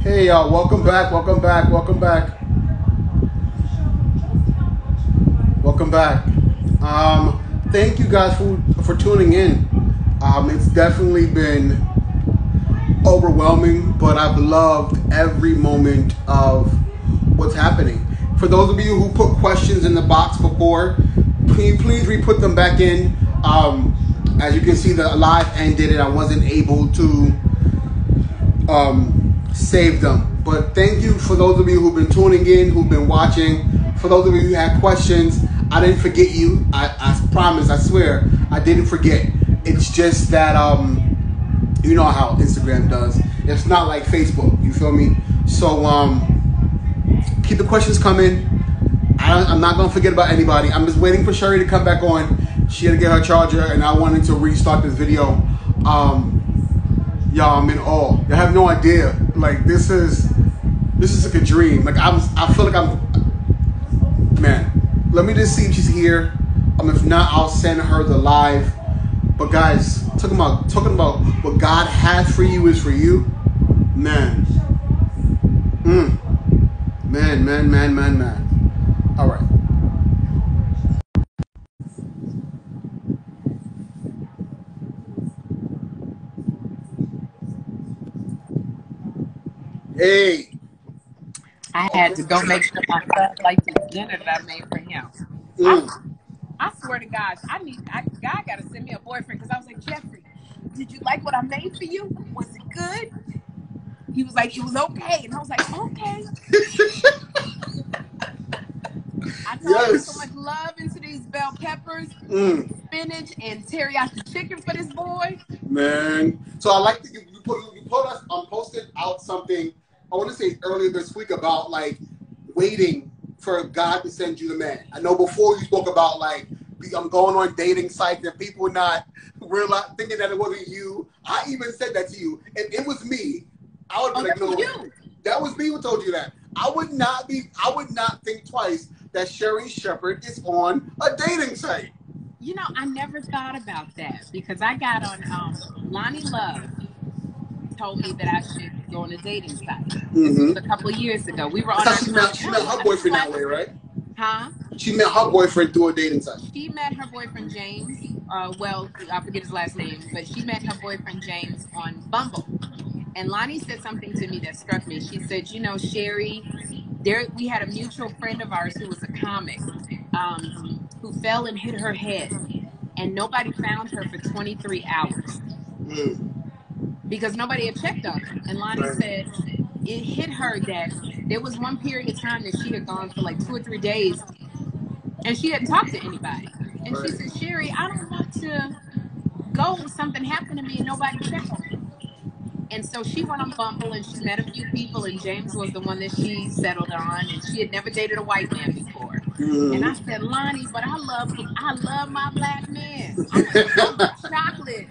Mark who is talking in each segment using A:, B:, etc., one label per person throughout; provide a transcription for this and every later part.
A: Hey y'all, welcome back, welcome back, welcome back. Welcome back. Thank you guys for tuning in. It's definitely been overwhelming, but I've loved every moment of what's happening. For those of you who put questions in the box before, please re-put them back in. As you can see, the live ended and I wasn't able to save them. But thank you for those of you who've been tuning in, who've been watching. For those of you who had questions, I didn't forget you. I promise, I swear, I didn't forget. It's just that, you know how Instagram does. It's not like Facebook, you feel me? So, keep the questions coming. I'm not going to forget about anybody. I'm just waiting for Sherri to come back on. She had to get her charger, and I wanted to restart this video. Y'all, I'm in awe. You have no idea. Like, this is like a dream. Like, I feel like man, let me just see if she's here. If not, I'll send her the live. But guys, talking about what God has for you is for you. Man. Man. All right. Hey.
B: I had to go make sure my son liked his dinner that I made for him. I swear to God, God got to send me a boyfriend, because I was like, Jeffrey, did you like what I made for you? Was it good? He was like, it was okay. And I was like, okay. I put so much love into these bell peppers, and spinach, and teriyaki chicken for this boy.
A: Man. So I like that you posted out something, I want to say earlier this week, about like waiting for God to send you the man. I know before you spoke about like, I'm going on dating sites and people not thinking that it wasn't you. I even said that to you. If it was me, I would be like, no, that was me who told you that. I would not think twice that Sherri Shepherd is on a dating site.
B: You know, I never thought about that, because I got on Lonnie Love told me that I should go on a dating site. This was a couple of years ago. We were on
A: she met her boyfriend that way, right?
B: Huh?
A: She met her boyfriend through a dating site.
B: She met her boyfriend James. Well, I forget his last name, but she met her boyfriend James on Bumble. And Lonnie said something to me that struck me. She said, you know, Sherri, we had a mutual friend of ours who was a comic, who fell and hit her head, and nobody found her for 23 hours because nobody had checked on her. And Lonnie said it hit her that there was one period of time that she had gone for like 2 or 3 days and she hadn't talked to anybody. And she said, Sherri, I don't want to go when something happened to me and nobody checked on me. And so she went on Bumble and she met a few people, and James was the one that she settled on, and she had never dated a white man before. And I said, Lonnie, but I love my black man. I'm chocolate.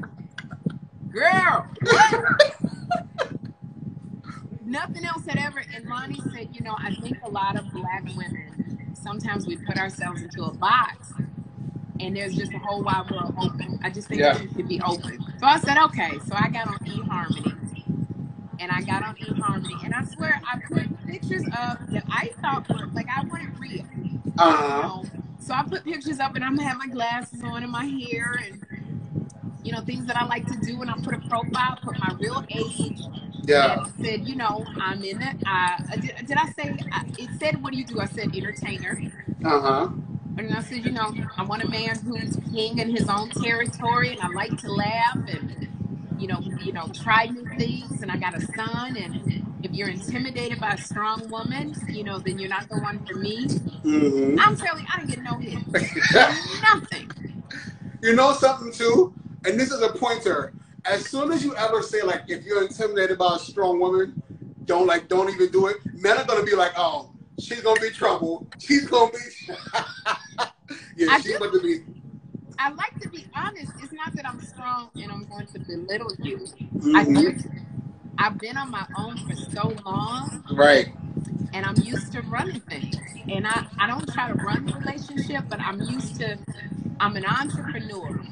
B: Girl. Nothing else had ever. And Lonnie said, you know, I think a lot of black women, sometimes we put ourselves into a box and there's just a whole wide world open. I just think that you should be open. So I said, okay. So I got on eHarmony. And I got on eHarmony, and I swear I put pictures up that I thought were, like, I wanted real. You know? So I put pictures up, and I'm gonna have my glasses on and my hair, and you know, things that I like to do. And I put a profile, put my real age. Yeah. And said, you know, I'm in it. Did I say? It said, what do you do? I said entertainer. And I said, you know, I want a man who's king in his own territory, and I like to laugh and you know, try new things, and I got a son, and if you're intimidated by a strong woman, you know, then you're not the one for me. I'm telling you, I didn't get no hit. Nothing.
A: You know something too? And this is a pointer. As soon as you ever say, like, if you're intimidated by a strong woman, don't even do it. Men are gonna be like, oh, she's gonna be trouble. She's gonna be she's gonna be.
B: I like to be honest. It's not that I'm strong and I'm going to belittle you. I've been on my own for so long.
A: Right.
B: And I'm used to running things. And I don't try to run the relationship, but I'm an entrepreneur.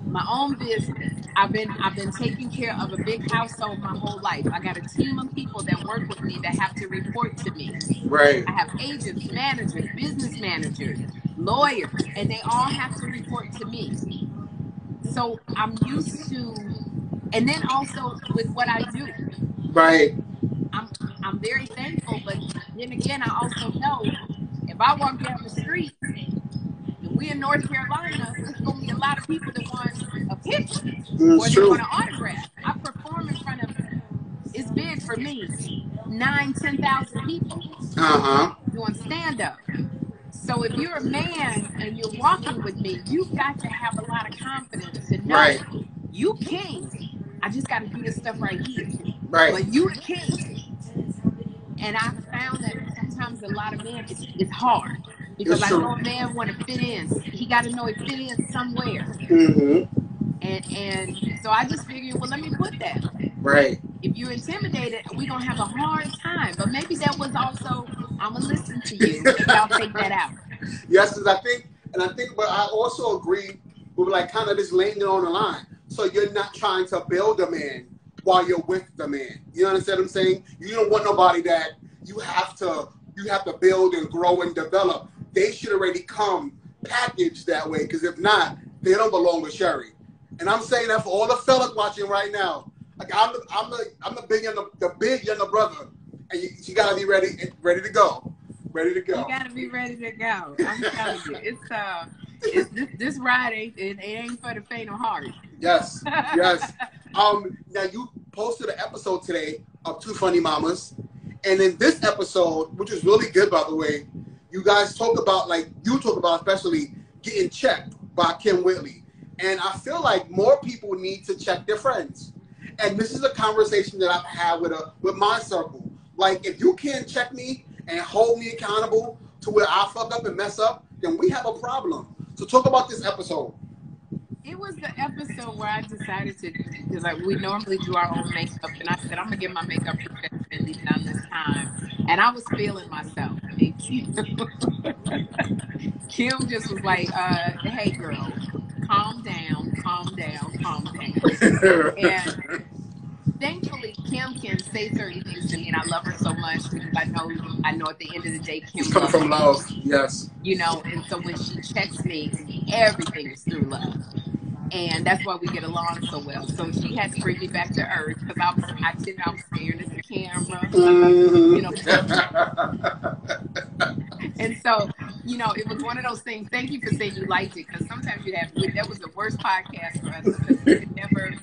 B: My own business. I've been taking care of a big household my whole life. I got a team of people that work with me that have to report to me.
A: Right.
B: I have agents, managers, business managers, lawyers, and they all have to report to me. So I'm used to, and then also with what I do.
A: Right.
B: I'm very thankful, but then again, I also know if I walk down the street and we're in North Carolina, it's gonna be a lot of people that want a picture or they want an autograph. I perform in front of, it's big for me, 9,000-10,000 people doing stand up. So if you're a man and you're walking with me, you've got to have a lot of confidence to know you king. I just got to do this stuff right here.
A: Right.
B: But you the king. And I found that sometimes a lot of men, it's hard. Because I know a man want to fit in. He got to know he fit in somewhere. And so I just figured, well, let me put that.
A: Right.
B: If you're intimidated, we're going to have a hard time. But maybe that was also, I'm going to listen to you. Maybe I'll take that out.
A: Yes, because I think, but I also agree with like kind of this laying it on the line. So you're not trying to build a man while you're with the man. You understand what I'm saying? You don't want nobody that you have to build and grow and develop. They should already come packaged that way, because if not, they don't belong with Sherri. And I'm saying that for all the fellas watching right now. Like I'm the big younger brother, and you gotta be ready to go. Ready to go.
B: You gotta be ready to go. I'm telling you, it's this ride it ain't for the faint of heart.
A: Yes, yes. Now you posted an episode today of Two Funny Mamas, and in this episode, which is really good by the way, you guys talk about especially getting checked by Kim Whitley, and I feel like more people need to check their friends, and this is a conversation that I've had with my circle. Like, if you can't check me and hold me accountable to where I fuck up and mess up, then we have a problem. So talk about this episode.
B: It was the episode where I decided to, because we normally do our own makeup, and I said, I'm going to get my makeup professionally done this time. And I was feeling myself. And Kim just was like, hey, girl, calm down. And thankfully, Kim can say certain things to me, and I love her so much because I know at the end of the day, Kim
A: it's coming from love. Yes.
B: You know, and so when she checks me, everything is through love. And that's why we get along so well. So she had to bring me back to earth because I was staring at the camera. You know. And so, you know, it was one of those things. Thank you for saying you liked it, because sometimes that was the worst podcast for us because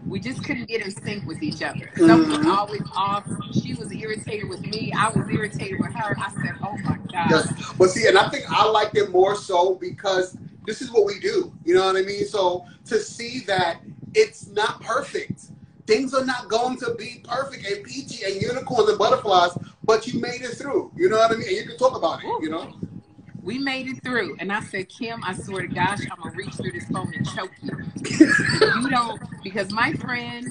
B: we just couldn't get in sync with each other. Something was always off. She was irritated with me. I was irritated with her. I said, oh my God.
A: Yes. But see, and I think I liked it more so because this is what we do. You know what I mean? So to see that it's not perfect. Things are not going to be perfect and peachy and unicorns and butterflies, but you made it through. You know what I mean? And you can talk about it, you know?
B: We made it through. And I said, Kim, I swear to gosh, I'm going to reach through this phone and choke you. You don't, because my friend,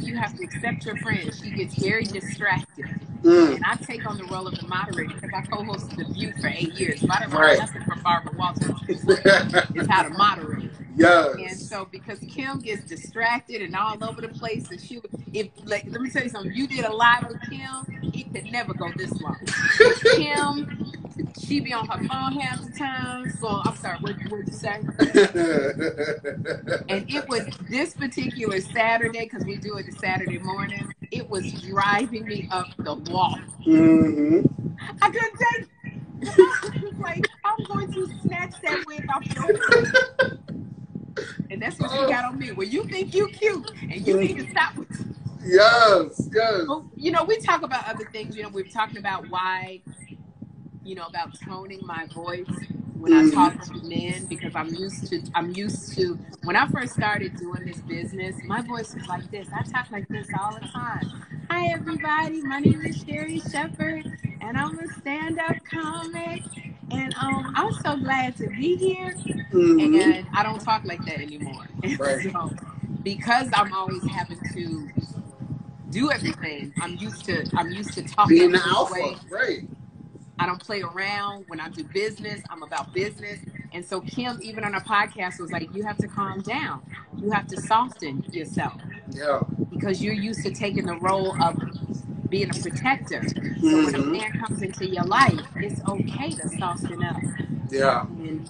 B: you have to accept your friend. She gets very distracted. And I take on the role of the moderator because I co-hosted The View for 8 years. So I didn't learn nothing from Barbara Walters. It's how to moderate.
A: Yes.
B: And so because Kim gets distracted and all over the place, and let me tell you something, you did a live with Kim, it could never go this long. Kim, she be on her phone half the time. So I'm sorry, what'd you say? And it was this particular Saturday, because we do it the Saturday morning, it was driving me up the wall. I couldn't take it. I was like, I'm going to snatch that wig off your head. And that's what you got on me. Well, you think you cute, and you need to stop with it.
A: Yes, yes.
B: Well, you know, we talk about other things. You know, we've talked about why, you know, about toning my voice when I talk to men, because I'm used to, when I first started doing this business, my voice was like this. I talk like this all the time. Hi, everybody. My name is Sherri Shepherd, and I'm a stand-up comic. And I'm so glad to be here. And I don't talk like that anymore.
A: Right.
B: So, because I'm always having to do everything, I'm used to talking
A: being the
B: this
A: alpha,
B: way.
A: right?
B: I don't play around when I do business. I'm about business. And so Kim, even on our podcast, was like, you have to calm down. You have to soften yourself.
A: Yeah.
B: Because you're used to taking the role of being a protector. So when a man comes into your life, it's okay to soften up.
A: Yeah.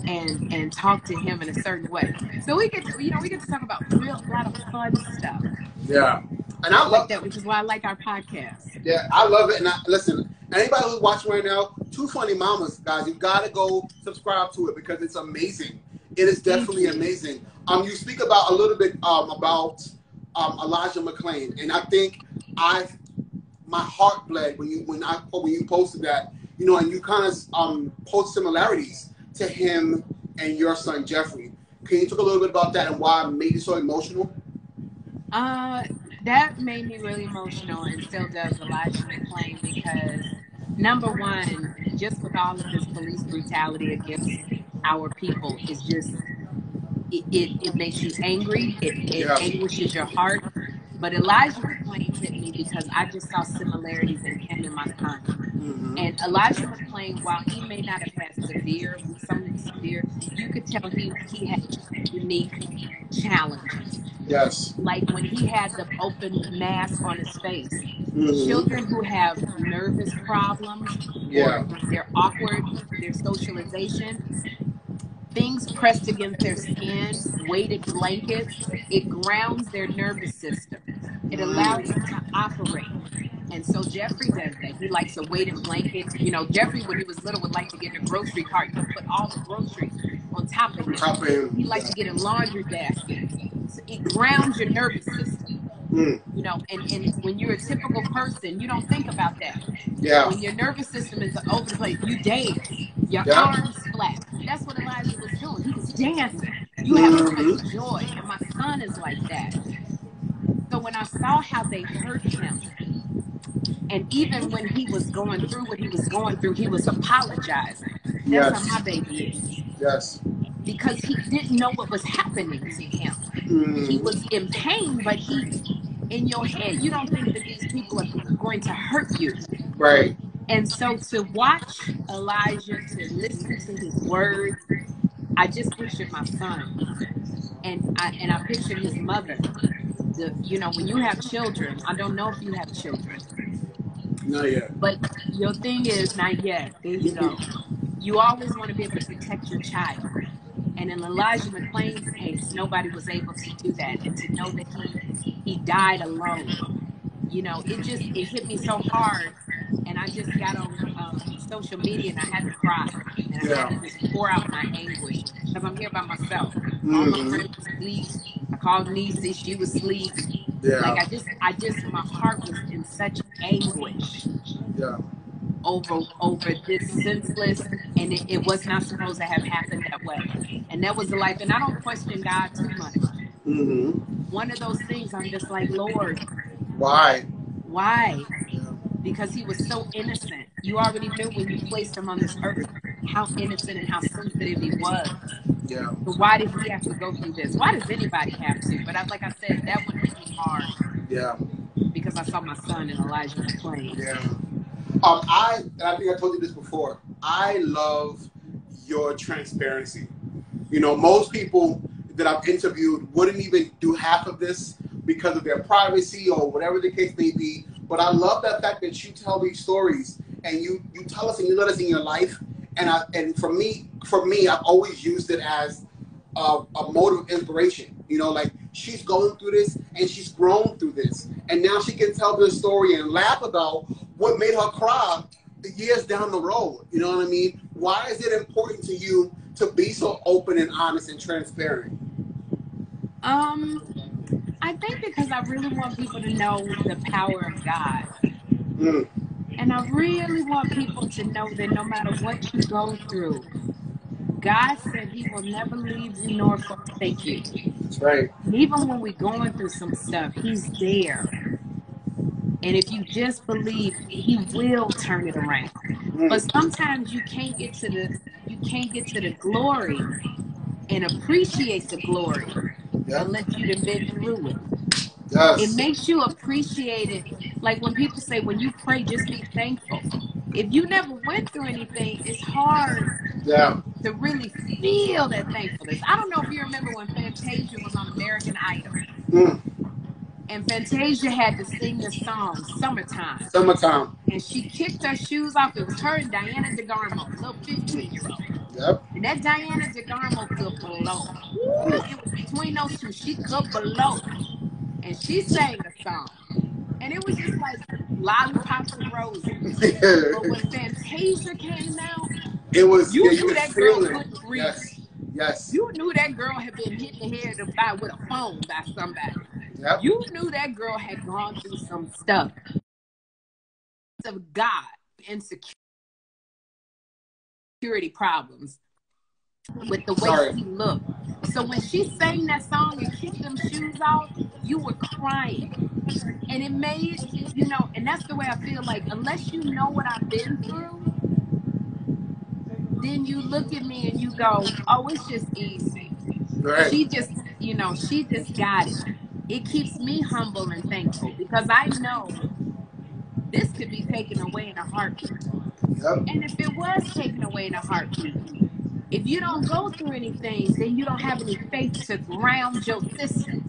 B: And talk to him in a certain way. So we get to talk about a lot of fun stuff.
A: Yeah. And I love
B: that, which is why I like our podcast.
A: Yeah, I love it. And listen, anybody who's watching right now, Two Funny Mamas, guys, you gotta go subscribe to it because it's amazing. It is definitely amazing. You speak about a little bit about Elijah McClain, and I think my heart bled when you posted that, you know, and you kind of post similarities to him and your son Jeffrey. Can you talk a little bit about that and why it made you so emotional?
B: That made me really emotional, and still does, Elijah McClain, because number one, just with all of this police brutality against our people, is just it makes you angry. It anguishes your heart. But Elijah McClain hit me because I just saw similarities in him and my son. And Elijah McClain, while he may not have had something severe, you could tell he had unique challenges.
A: Yes.
B: Like when he had the open mask on his face. Children who have nervous problems, or they're awkward, their socialization, things pressed against their skin, weighted blankets, it grounds their nervous system. It allows them to operate. And so Jeffrey does that. He likes a weighted blanket. You know, Jeffrey, when he was little, would like to get in a grocery cart and put all the groceries on top of him. He likes to get a laundry basket. So it grounds your nervous system. You know, and when you're a typical person, you don't think about that.
A: Yeah.
B: When your nervous system is over the place, you dance. Your arms flat. That's what Elijah was doing. He was dancing. You have so much joy. And my son is like that. So when I saw how they hurt him, and even when he was going through what he was going through, he was apologizing. That's how my baby is.
A: Yes.
B: Because he didn't know what was happening to him. He was in pain, but in your head, you don't think that these people are going to hurt you.
A: Right.
B: And so to watch Elijah, to listen to his words, I just pictured my son. And I pictured his mother. You know, when you have children, I don't know if you have children.
A: Not yet.
B: But your thing is, not yet. There you go. You always want to be able to protect your child. And in Elijah McClain's case, nobody was able to do that. And to know that he died alone, you know, it hit me so hard. And I just got on social media and I had to cry. And I had to just pour out my anguish. Because I'm here by myself. All my friends were asleep. I called Niecy. She was asleep.
A: Yeah.
B: Like I just, my heart was in such anguish.
A: Yeah.
B: Over this senseless, and it was not supposed to have happened that way. And that was the life. And I don't question God too much. One of those things, I'm just like, Lord,
A: why?
B: Yeah. Because he was so innocent. You already knew when you placed him on this earth how innocent and how sensitive he was.
A: Yeah.
B: But why did he have to go through this? Why does anybody have to? But like I said, that one hit me hard.
A: Yeah.
B: Because I saw my son in Elijah McClain.
A: Yeah. I think I told you this before. I love your transparency. You know, most people that I've interviewed wouldn't even do half of this because of their privacy or whatever the case may be. But I love that fact that you tell these stories and you tell us and you let us in your life. And for me, I've always used it as a motive of inspiration. You know, like she's going through this and she's grown through this. And now she can tell this story and laugh about what made her cry years down the road. You know what I mean? Why is it important to you to be so open and honest and transparent?
B: I think because I really want people to know the power of God. And I really want people to know that no matter what you go through, God said he will never leave you nor forsake you.
A: That's right.
B: And even when we're going through some stuff, he's there. And if you just believe, he will turn it around. But sometimes you can't get to the glory and appreciate the glory unless you've been through it. Yes. It makes you appreciate it. Like when people say, when you pray, just be thankful. If you never went through anything, it's hard to really feel that thankfulness. I don't know if you remember when Fantasia was on American Idol. And Fantasia had to sing this song, Summertime.
A: Summertime.
B: And she kicked her shoes off. It was her and Diana DeGarmo, a little 15-year-old.
A: Yep.
B: And that Diana DeGarmo could blow. Ooh, it was between those two. She could blow. And she sang a song. And it was just like lollipops and roses. But when Fantasia came out,
A: it was,
B: you knew that girl couldn't breathe.
A: Yes. Yes.
B: You knew that girl had been hit in the head with a phone by somebody.
A: Yep.
B: You knew that girl had gone through some stuff of God and security problems with the way she looked. So when she sang that song and kicked them shoes off, you were crying. And it made, you know, and that's the way I feel like, unless you know what I've been through, then you look at me and you go, oh, it's just easy. Right. She just, you know, she just got it. It keeps me humble and thankful because I know this could be taken away in a heartbeat. Yep. And if it was taken away in a heartbeat, if you don't go through anything, then you don't have any faith to ground your system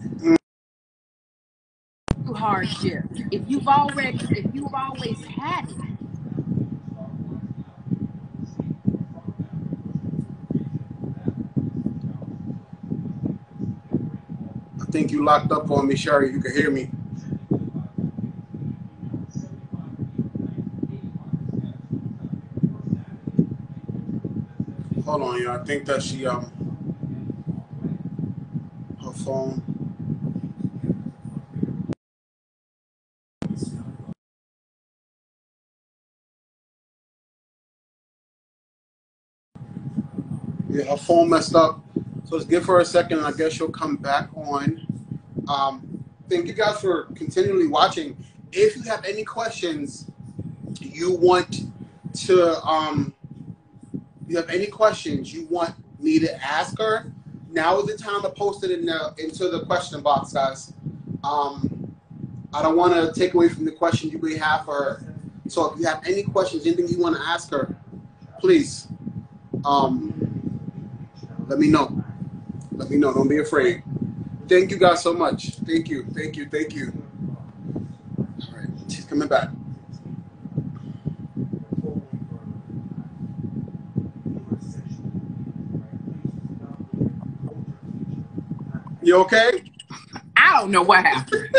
B: through hardship. If you've always had it.
A: I think you locked up on me, Sherri. You can hear me. Hold on, y'all. I think that she her phone. Yeah, her phone messed up. So let's give her a second, and I guess she'll come back on. Thank you guys for continually watching. If you have any questions you want to, you have any questions you want me to ask her, now is the time to post it into the question box, guys. I don't want to take away from the question you may have for her. So if you have any questions, anything you want to ask her, please let me know. Let me know. Don't be afraid. Thank you guys so much. Thank you. Thank you. Thank you. All right. She's coming back. You okay?
B: I don't know what happened.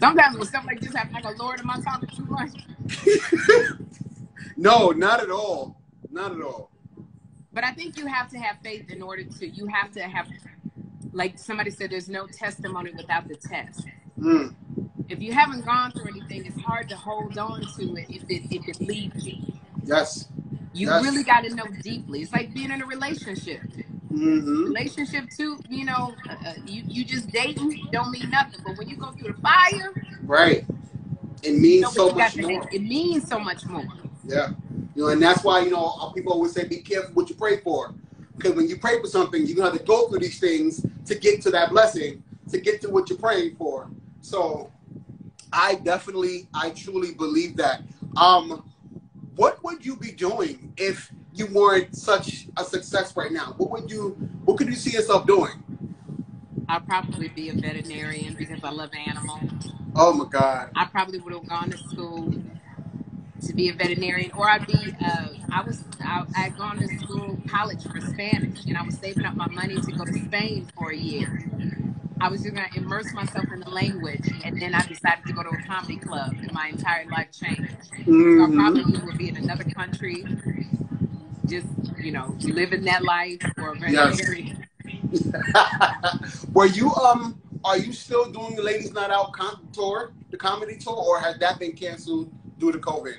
B: Sometimes when stuff like this happens, I go, Lord, am I talking too much?
A: No, not at all. Not at all.
B: But I think you have to have faith in order to, you have to have, like somebody said, there's no testimony without the test. If you haven't gone through anything, it's hard to hold on to it if it leaves you.
A: Yes.
B: You really got to know deeply. It's like being in a relationship. Relationship too, you know, you just dating don't mean nothing. But when you go through the fire,
A: right, it means so much more.
B: It means so much more.
A: Yeah. You know, and that's why, you know, people always say, be careful what you pray for. Because when you pray for something, you're going to have to go through these things to get to that blessing, to get to what you're praying for. So I truly believe that. What would you be doing if you weren't such a success right now? What could you see yourself doing?
B: I'd probably be a veterinarian because I love animals.
A: Oh my God.
B: I probably would have gone to school to be a veterinarian, or I'd be, I'd gone to school, college for Spanish, and I was saving up my money to go to Spain for a year. I was just going to immerse myself in the language, and then I decided to go to a comedy club, and my entire life changed. So I probably would be in another country, just, you know, living that life for a veterinarian.
A: Yes. Were you, are you still doing the Ladies Night Out tour, the comedy tour, or has that been canceled due to COVID?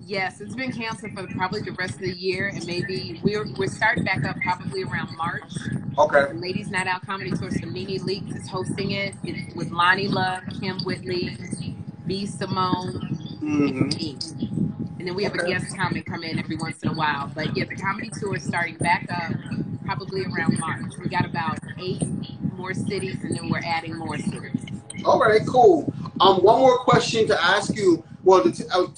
B: Yes, it's been canceled for probably the rest of the year, and maybe we're starting back up probably around March.
A: Okay.
B: The Ladies Night Out Comedy Tour, so Nene Leakes is hosting it. It's with Lonnie Love, Kim Whitley, B. Simone, and me. And then we have a guest comic come in every once in a while. But yeah, the comedy tour is starting back up probably around March. We got about 8 more cities, and then we're adding more cities.
A: All right, cool. One more question to ask you. Well, I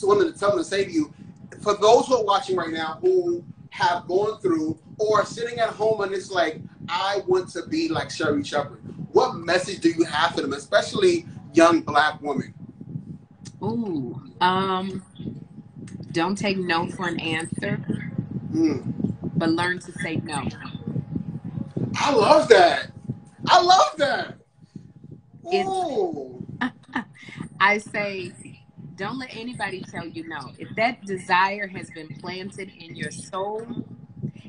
A: wanted to tell them to say to you, for those who are watching right now who have gone through or sitting at home and it's like, I want to be like Sherri Shepherd? What message do you have for them, especially young Black women?
B: Ooh, don't take no for an answer, but learn to say no.
A: I love that. I love that. Ooh.
B: I say, don't let anybody tell you no. If that desire has been planted in your soul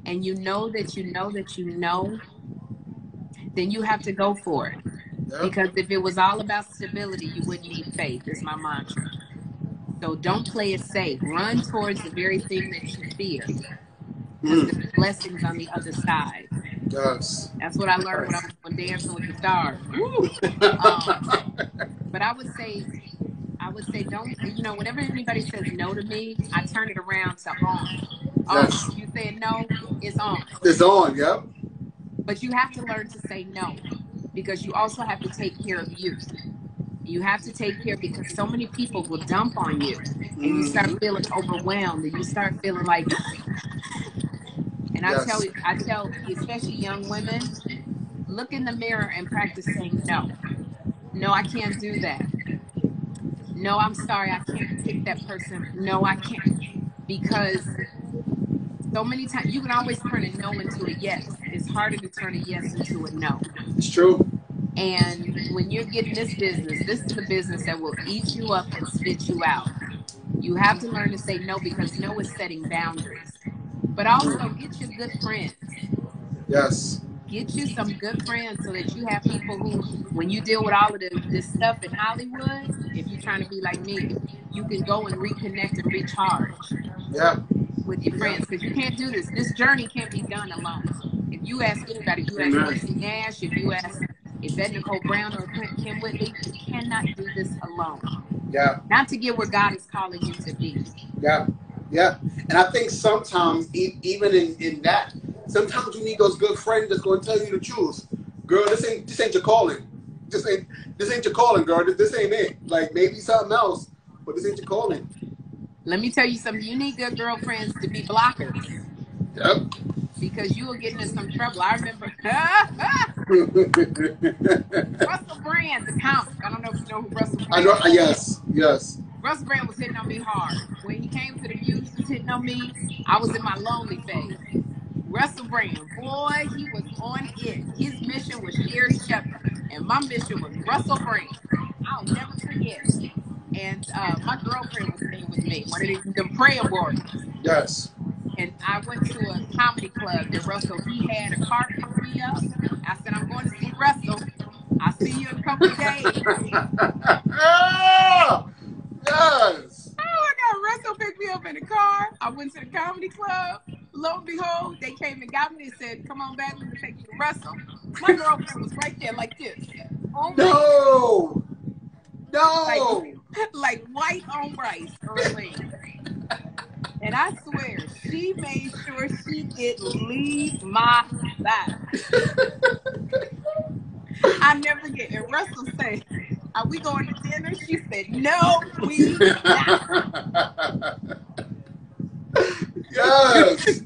B: and you know that you know that you know, then you have to go for it. Yep. Because if it was all about stability, you wouldn't need faith, is my mantra. So don't play it safe. Run towards the very thing that you fear. Because there's blessings on the other side.
A: Yes.
B: That's what I learned when I was on Dancing with the Stars. But I would say, don't, whenever anybody says no to me, I turn it around to on.
A: Yes.
B: You said no, it's on.
A: It's on, yep.
B: But you have to learn to say no, because you also have to take care of you. You have to take care, because so many people will dump on you, and you start feeling overwhelmed, and you start feeling like, and I tell especially young women, look in the mirror and practice saying no. No, I can't do that. No, I'm sorry, I can't pick that person. No, I can't. Because so many times, you can always turn a no into a yes. It's harder to turn a yes into a no.
A: It's true.
B: And when you're getting this is the business that will eat you up and spit you out. You have to learn to say no, because no is setting boundaries. But also get you good friends.
A: Yes.
B: Get you some good friends so that you have people who, when you deal with all of this stuff in Hollywood, if you're trying to be like me, you can go and reconnect and recharge with your friends. Because you can't do this. This journey can't be done alone. If you ask anybody, if you ask Quincy Nash, if you ask Yvette Nicole Brown or Kim Whitley, you cannot do this alone.
A: Yeah.
B: Not to get where God is calling you to be.
A: Yeah. Yeah. And I think sometimes, even in that, sometimes you need those good friends that's going to tell you the truth. Girl, this ain't your calling. This ain't your calling, girl. This ain't it. Like, maybe something else, but this ain't your calling.
B: Let me tell you something. You need good girlfriends to be blockers.
A: Yep.
B: Because you will get into some trouble. I remember Russell Brand, the comic. I don't know if you know who Russell Brand is.
A: Yes.
B: Russell Brand was hitting on me hard. When he came to the view, he was hitting on me. I was in my lonely phase. Russell Brand, boy, he was on it. His mission was Sherri Shepherd, and my mission was Russell Brand. I'll never forget it. And my girlfriend was staying with me, one of the praying warriors.
A: Yes.
B: And I went to a comedy club that Russell, he had a car pick me up. I said, I'm going to see Russell. I'll see you in a couple of days.
A: Yes.
B: Oh, I got Russell picked me up in the car. I went to the comedy club. Lo and behold, they came and got me. They said, come on back, let me take you to Russell. My girlfriend was right there like this. Oh,
A: no.
B: Like white on rice early. And I swear, she made sure she didn't leave my side. I never forget. And Russell said, are we going to dinner? She said, no, we not.
A: Yes.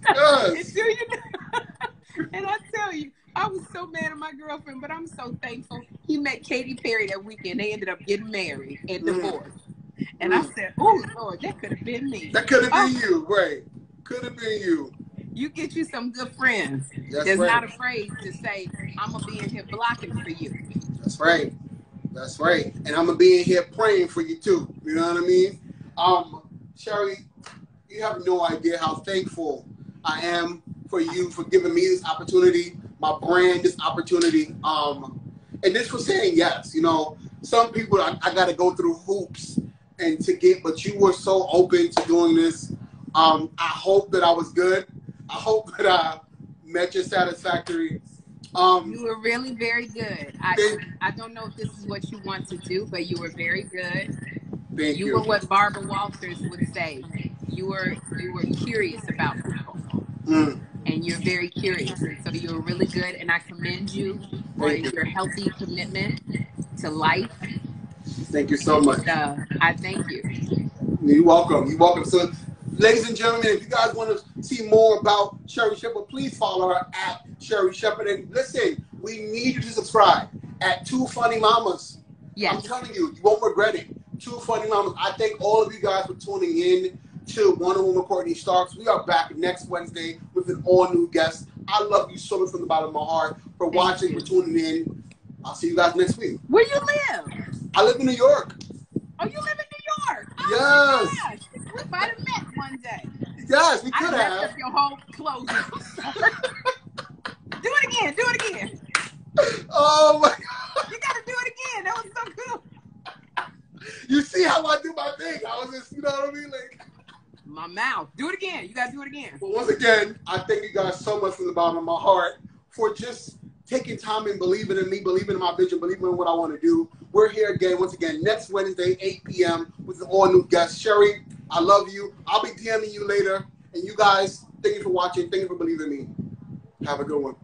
B: And I tell you, I was so mad at my girlfriend, but I'm so thankful. He met Katy Perry that weekend. They ended up getting married and divorced. And I said, oh, Lord, that could have been me.
A: That could have been you, right? Could have been you.
B: You get you some good friends that's not afraid to say, I'm going to be in here blocking for you.
A: That's right. And I'm going to be in here praying for you, too. You know what I mean? Sherri, you have no idea how thankful I am for you for giving me this opportunity, my brand this opportunity, and this for saying yes. You know, some people I got to go through hoops and to get, but you were so open to doing this. I hope that I was good. I hope that I met your satisfactory.
B: You were really very good. I don't know if this is what you want to do, but you were very good.
A: Thank you.
B: You were what Barbara Walters would say. You were curious about people. And you're very curious. And so you were really good. And I commend you on your healthy commitment to life.
A: Thank you so much.
B: I thank you.
A: You're welcome. So, ladies and gentlemen, if you guys want to see more about Sherri Shepherd, please follow her at Sherri Shepherd. And listen, we need you to subscribe at Two Funny Mamas. Yes. I'm telling you, you won't regret it. Two Funny Mamas. I thank all of you guys for tuning in to Wonder Woman Courtney Starks. We are back next Wednesday with an all-new guest. I love you so much from the bottom of my heart for watching, for tuning in. I'll see you guys next week.
B: Where you live?
A: I live in New York.
B: Oh, you live in New York? Oh,
A: yes.
B: We might have met one day.
A: Yes, we could have.
B: I messed up your whole closing. Do it again. Do it again.
A: Oh, my God.
B: You got to do it again. That was so good.
A: You see how I do my thing. I was just, you know what I mean? Like,
B: my mouth. Do it again. You got to do it again.
A: But once again, I thank you guys so much from the bottom of my heart for just taking time and believing in me, believing in my vision, believing in what I want to do. We're here again, once again, next Wednesday, 8 p.m. with an all-new guest. Sherri, I love you. I'll be DMing you later. And you guys, thank you for watching. Thank you for believing in me. Have a good one.